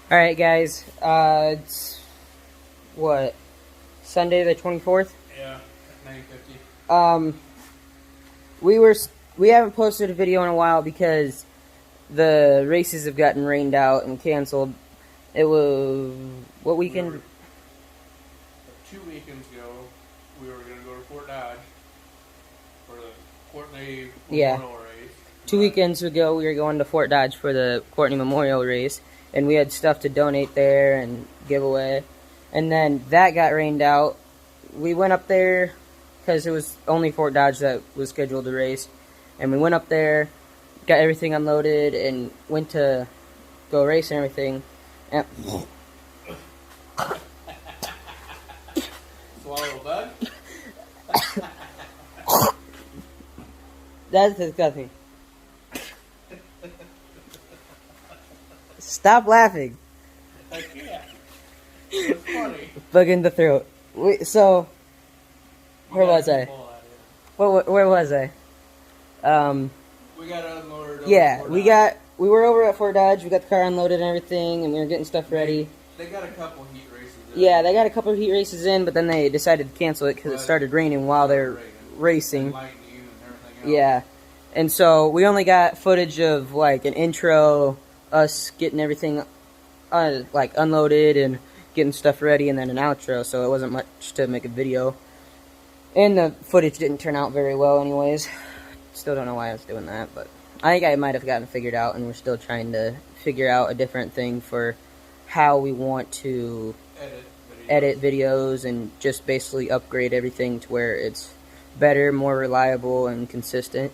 All right, guys. It's what, Sunday the 24th. Yeah, at 9:50. Um, we were we haven't posted a video in a while because the races have gotten rained out and canceled. It was what weekend? 2 weekends ago, we were going to go to Fort Dodge for the Courtney Yeah, Memorial Race. 2 weekends ago we were going to Fort Dodge for the Courtney Memorial Race, and we had stuff to donate there and give away. And then that got rained out. We went up there because it was only Fort Dodge that was scheduled to race, and we went up there, got everything unloaded, and went to go race and everything. And Swallow a bug? that's disgusting. Stop laughing. I can't. It's funny. Bug in the throat. So, where was I? Where was I? We got unloaded. Yeah, we were over at Fort Dodge. We got the car unloaded and everything, and we were getting stuff ready. They got a couple heat races in. Yeah, they got a couple of heat races in, but then they decided to cancel it because it started raining while they're racing. Lightning and everything else. Yeah, and so we only got footage of like an intro, us getting everything like unloaded and getting stuff ready, and then an outro. So it wasn't much to make a video, and the footage didn't turn out very well, anyways. Still don't know why I was doing that, but I think I might have gotten figured out, and we're still trying to figure out a different thing for how we want to edit videos and just basically upgrade everything to where it's better, more reliable, and consistent.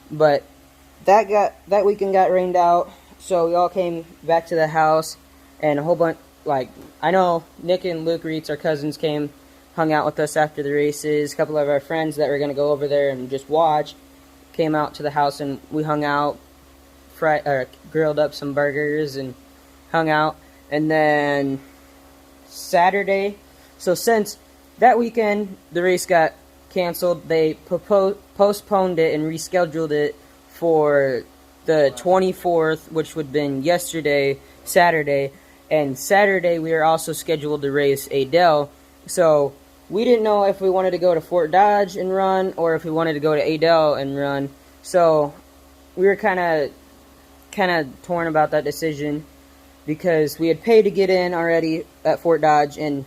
But that weekend got rained out, so we all came back to the house, and a whole bunch, like, I know Nick and Luke Reitz, our cousins, hung out with us after the races. A couple of our friends that were going to go over there and just watch came out to the house, and we hung out, grilled up some burgers and hung out. And then Saturday, so since that weekend the race got canceled, they postponed it and rescheduled it for the 24th, which would have been yesterday, Saturday. And Saturday we were also scheduled to race Adele, so we didn't know if we wanted to go to Fort Dodge and run or if we wanted to go to Adele and run. So we were kind of torn about that decision because we had paid to get in already at Fort Dodge, and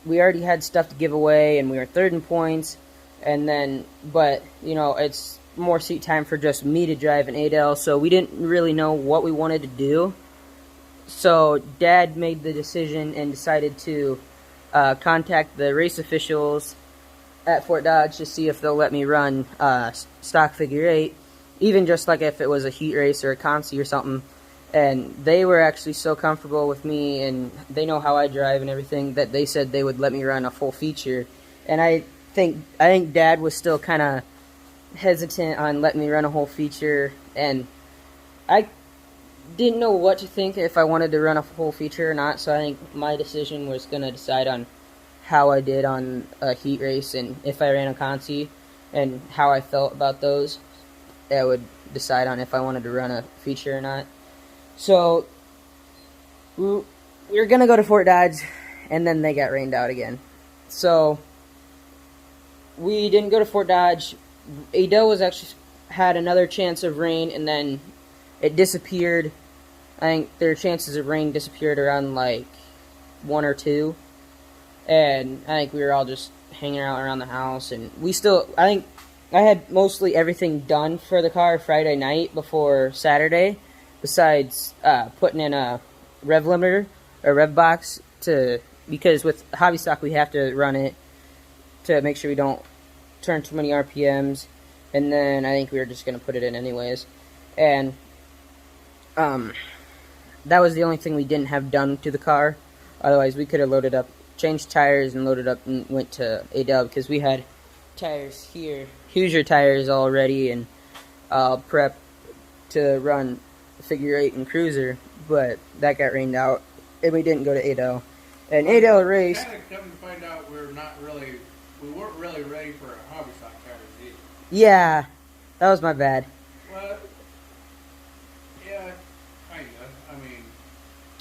we already had stuff to give away, and we were third in points. And then, but you know, it's more seat time for just me to drive in Adele, so we didn't really know what we wanted to do. So Dad made the decision and decided to contact the race officials at Fort Dodge to see if they'll let me run stock figure 8, even just like if it was a heat race or a consi or something. And they were actually so comfortable with me, and they know how I drive and everything, that they said they would let me run a full feature. And I think Dad was still kind of hesitant on letting me run a whole feature, and I didn't know what to think, if I wanted to run a full feature or not. So I think my decision was going to decide on how I did on a heat race, and if I ran a consi and how I felt about those, that would decide on if I wanted to run a feature or not. So we were going to go to Fort Dodge, and then they got rained out again. So we didn't go to Fort Dodge. Adele was actually had another chance of rain, and then it disappeared. I think their chances of rain disappeared around like 1 or 2. And I think we were all just hanging out around the house, and I think I had mostly everything done for the car Friday night before Saturday, besides putting in a rev limiter or rev box, because with hobby stock we have to run it to make sure we don't turn too many RPMs. And then I think we were just going to put it in anyways. And that was the only thing we didn't have done to the car. Otherwise, we could have loaded up, changed tires, and loaded up and went to Adele, because we had tires here, Hoosier tires already, and prep to run figure 8 and cruiser. But that got rained out, and we didn't go to Adele. And Adele race. Kind of come to find out we weren't really ready for a hobby stock tires either. Yeah, that was my bad. Well, yeah, kinda. I mean,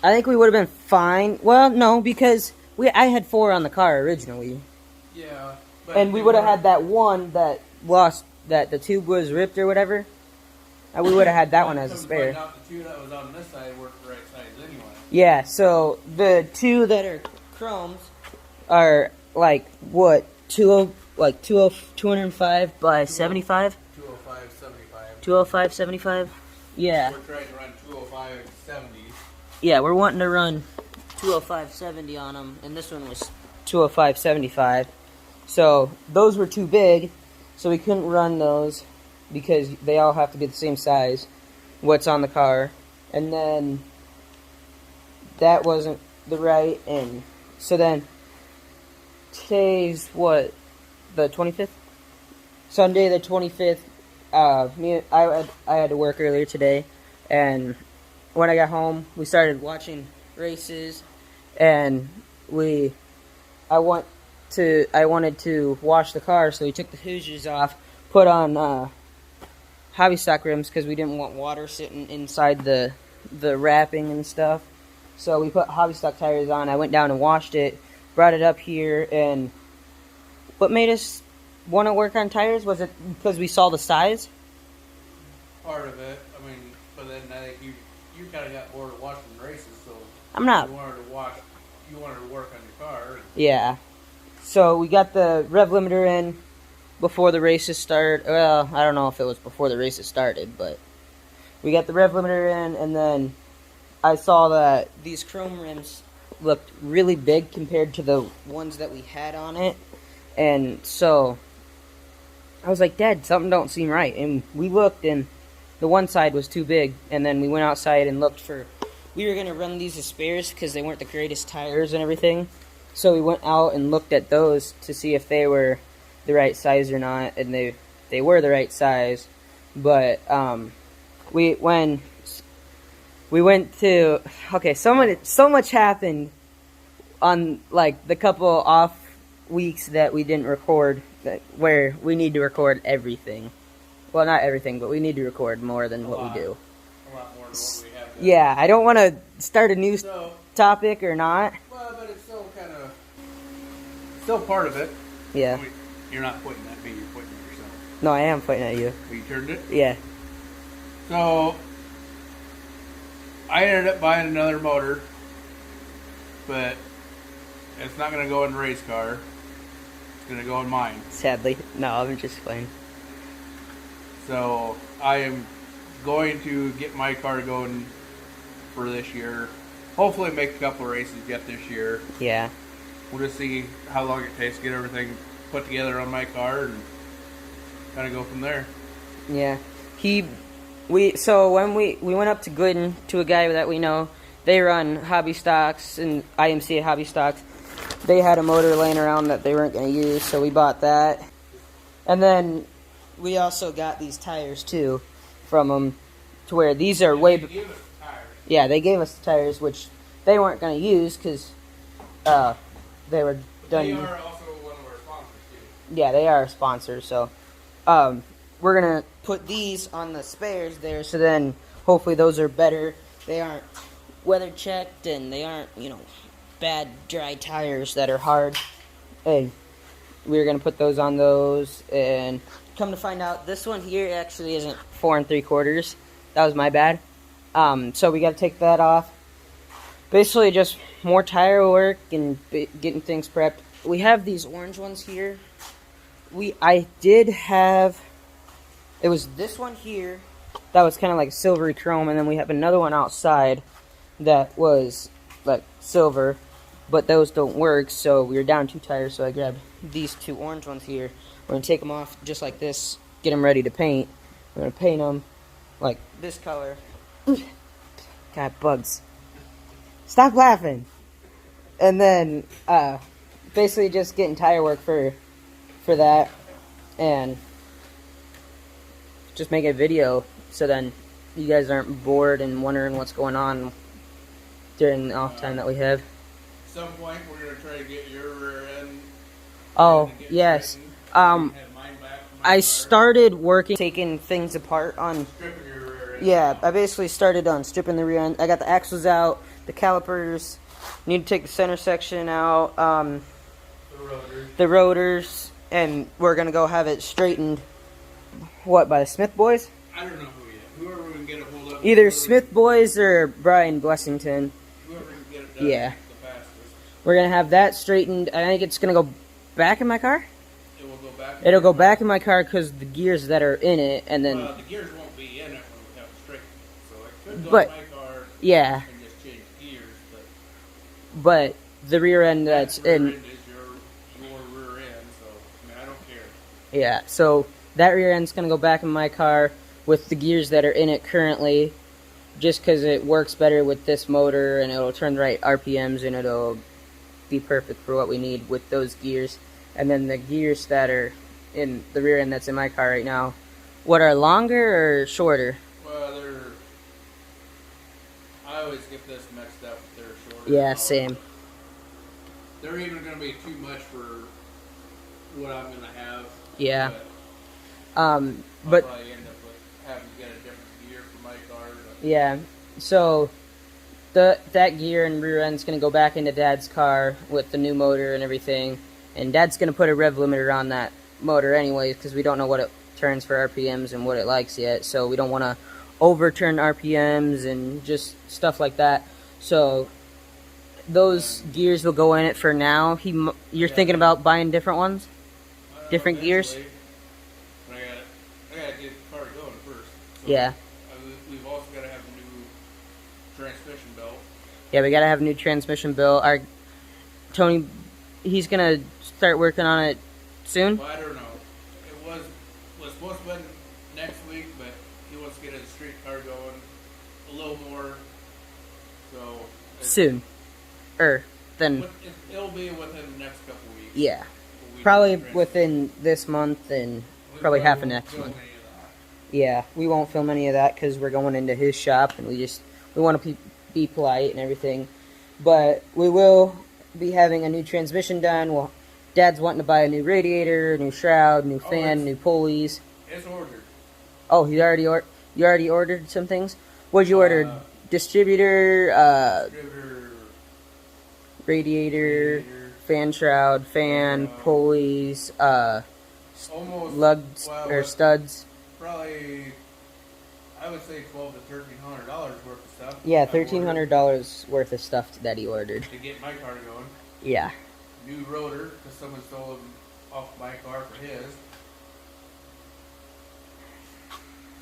I think we would have been fine. Well, no, because I had 4 on the car originally. Yeah. But And we would have had that one that lost, that the tube was ripped or whatever. And we would have had that one as a spare. Out the 2 that was on this side weren't the right size anyway. Yeah, so the 2 that are chromes are like what, 205 by 75? 205, 75. 205, 75? Yeah. We're trying to run 205 70s. Yeah, we're wanting to run 205 70 on them, and this one was 205 75. So those were too big, so we couldn't run those because they all have to be the same size, what's on the car. And then that wasn't the right, and so then today's what, the 25th? Sunday the 25th. I had to work earlier today, and when I got home, we started watching races, and I wanted to wash the car, so we took the hoosiers off, put on hobby stock rims because we didn't want water sitting inside the wrapping and stuff. So we put hobby stock tires on. I went down and washed it, brought it up here, and what made us want to work on tires? Was it because we saw the size? Part of it. I mean, but then I think you kind of got bored of watching races, so I'm not. You wanted to work on your car. Yeah. So we got the rev limiter in before the races started. Well, I don't know if it was before the races started, but we got the rev limiter in, and then I saw that these chrome rims looked really big compared to the ones that we had on it. And so I was like, Dad, something don't seem right. And we looked, and the one side was too big. And then we went outside and looked for... We were going to run these as spares because they weren't the greatest tires and everything. So we went out and looked at those to see if they were the right size or not. And they were the right size. But when we went to... Okay, so much happened on like the couple off weeks that we didn't record, where we need to record everything. Well, not everything, but we need to record more than what we do. A lot more than what we have done. Yeah, I don't want to start a new topic or not. Well, but it's still kind of... Still part of it. Yeah. You're not pointing at me, you're pointing at yourself. No, I am pointing at you. Well, you turned it? Yeah. So, I ended up buying another motor, but it's not going to go in the race car. It's going to go in mine. Sadly. No, I'm just playing. So, I am going to get my car going for this year. Hopefully make a couple of races yet this year. Yeah. We'll just see how long it takes to get everything put together on my car and kind of go from there. Yeah. So when we went up to Glidden to a guy that we know, they run hobby stocks and IMCA hobby stocks. They had a motor laying around that they weren't going to use, so we bought that. And then we also got these tires too from them, to where these are way... They gave us the tires. Yeah, they gave us the tires, which they weren't going to use because they were done. They are also one of our sponsors too. Yeah, they are a sponsor, so we're going to put these on the spares there, so then hopefully those are better. They aren't weather checked, and they aren't, bad dry tires that are hard. And we're going to put those on those, and come to find out, this one here actually isn't 4 3/4. That was my bad. So we got to take that off. Basically just more tire work and getting things prepped. We have these orange ones here. I did have... It was this one here that was kind of like silvery chrome, and then we have another one outside that was like silver, but those don't work, so we were down 2 tires, so I grabbed these 2 orange ones here. We're going to take them off just like this, get them ready to paint. We're going to paint them like this color. God, bugs. Stop laughing. And then basically just getting tire work for that, and just make a video so then you guys aren't bored and wondering what's going on during the off time that we have. At some point, we're going to try to get your rear end. Oh, yes. I started working, taking things apart on... Stripping your rear end. Yeah, I basically started on stripping the rear end. I got the axles out, the calipers. Need to take the center section out. rotors. The rotors, and we're gonna go have it straightened. What, by the Smith boys? I don't know who yet. Whoever we can get a hold of. Either Smith boys or Brian Blessington. Whoever can get it done. Yeah. The fastest. We're gonna have that straightened. I think it's gonna go back in my car. It will go back. It'll go back in my car because the gears that are in it, and then. The gears won't be in it when we have it straightened. So it could go But in my car. yeah. And just change gears, But the rear end that's the rear in. end is your rear end. So I mean, I don't care. Yeah. So that rear end's gonna go back in my car with the gears that are in it currently, just because it works better with this motor and it'll turn the right RPMs and it'll be perfect for what we need with those gears. And then the gears that are in the rear end that's in my car right now, what are longer or shorter? Well, I always get this mixed up with their shorter. Yeah, same. They're even going to be too much for what I'm going to have. Yeah. I'll But probably end up with having to get a different gear for my car. But yeah, so that gear and rear end's gonna go back into Dad's car with the new motor and everything, and Dad's gonna put a rev limiter on that motor anyways because we don't know what it turns for RPMs and what it likes yet, so we don't want to overturn RPMs and just stuff like that. So those gears will go in it for now. You're thinking about buying different ones, different gears? But I got to get the car going first. So Yeah. We've also got to have a new transmission belt. Yeah, we gotta have a new transmission built. Our Tony, he's gonna start working on it soon. Well, I don't know. It was supposed to be next week, but he wants to get his street car going a little more. So Soon. Then it'll be within the next couple weeks. yeah, We probably do the within this month and We probably half of won't next film month. any of that. Yeah, we won't film any of that because we're going into his shop and we want to be polite and everything. But we will be having a new transmission done. Well, Dad's wanting to buy a new radiator, a new shroud, new fan, new pulleys. It's ordered. Oh, you already ordered some things. What'd you order? Distributor, Distributor, radiator, fan shroud, fan, pulleys, almost lugs well, or studs. Probably, I would say $1,200 to $1,300 worth of stuff. Yeah, I've ordered $1,300 worth of stuff that he ordered. to get my car going. Yeah. New rotor because someone stole them off my car for his.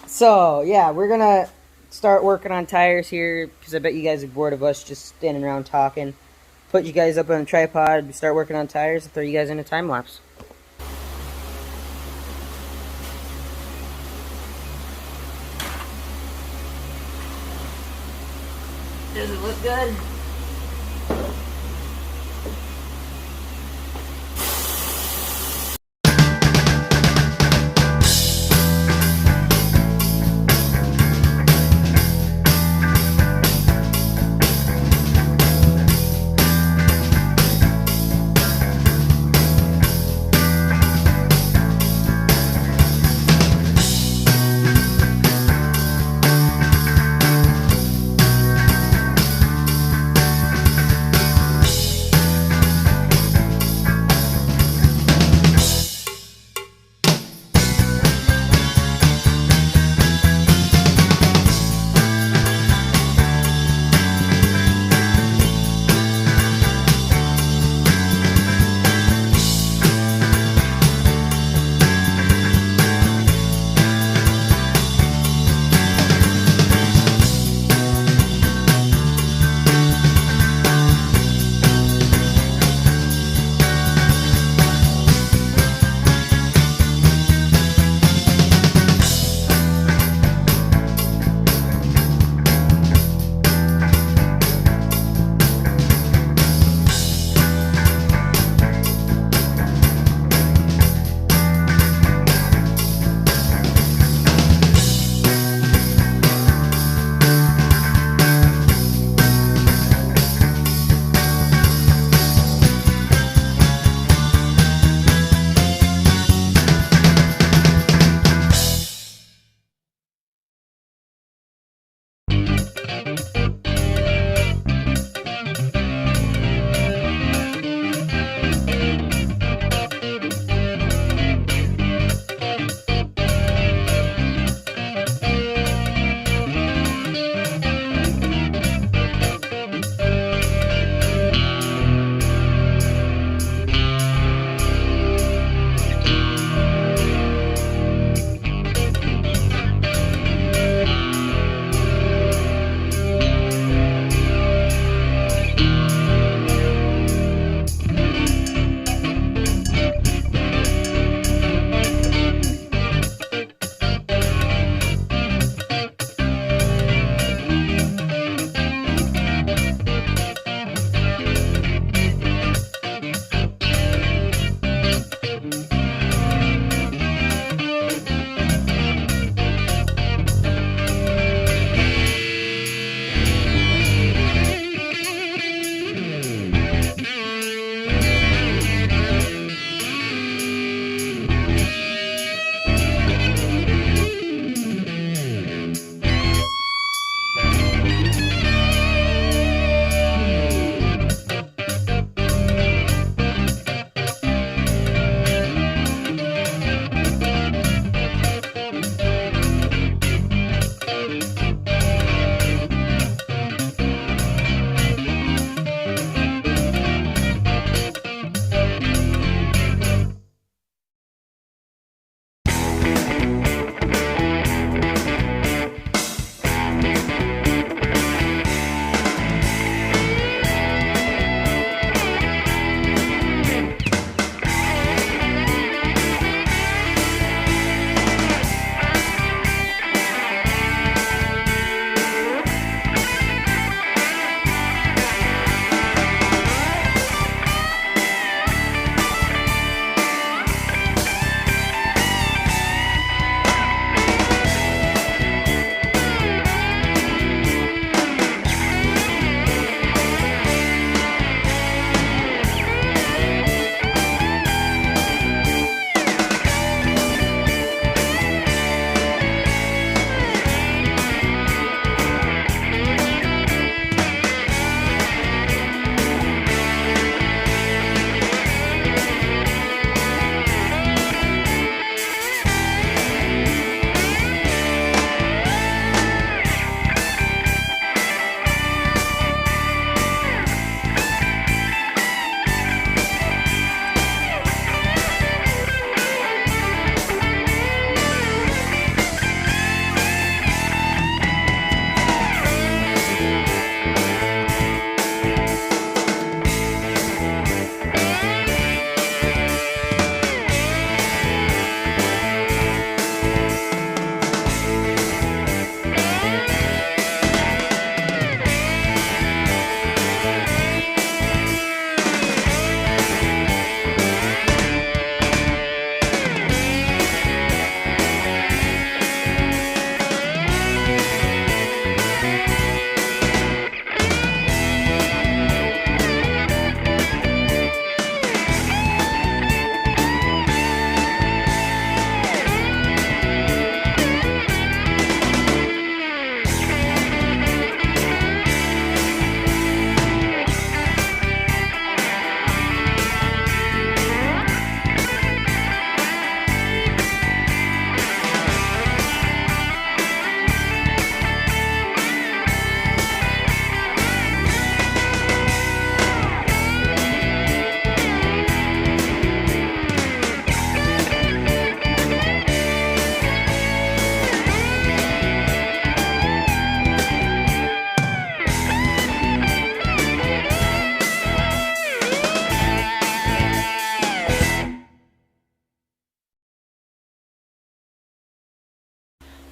So, yeah, we're going to start working on tires here because I bet you guys are bored of us just standing around talking. Put you guys up on a tripod, start working on tires, and throw you guys in a time lapse. Does it look good?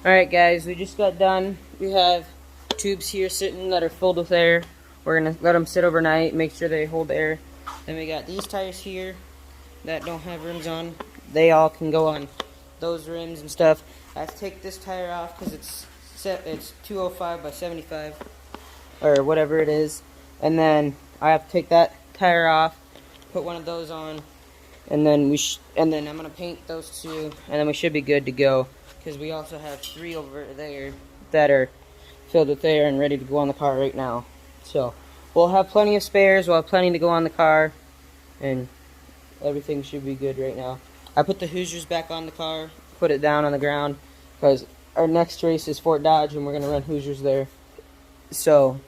Alright guys, we just got done. We have tubes here sitting that are filled with air. We're going to let them sit overnight, make sure they hold air. Then we got these tires here that don't have rims on. They all can go on those rims and stuff. I have to take this tire off because it's 205 by 75 or whatever it is. And then I have to take that tire off, put one of those on, and then I'm gonna paint those two, and then we should be good to go. Because we also have 3 over there that are filled with air and ready to go on the car right now. So we'll have plenty of spares. We'll have plenty to go on the car, and everything should be good right now. I put the Hoosiers back on the car, put it down on the ground, because our next race is Fort Dodge, and we're gonna run Hoosiers there. So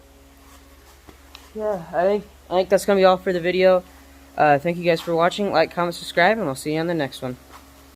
yeah, I think that's gonna be all for the video. Thank you guys for watching. Like, comment, subscribe, and I'll see you on the next one.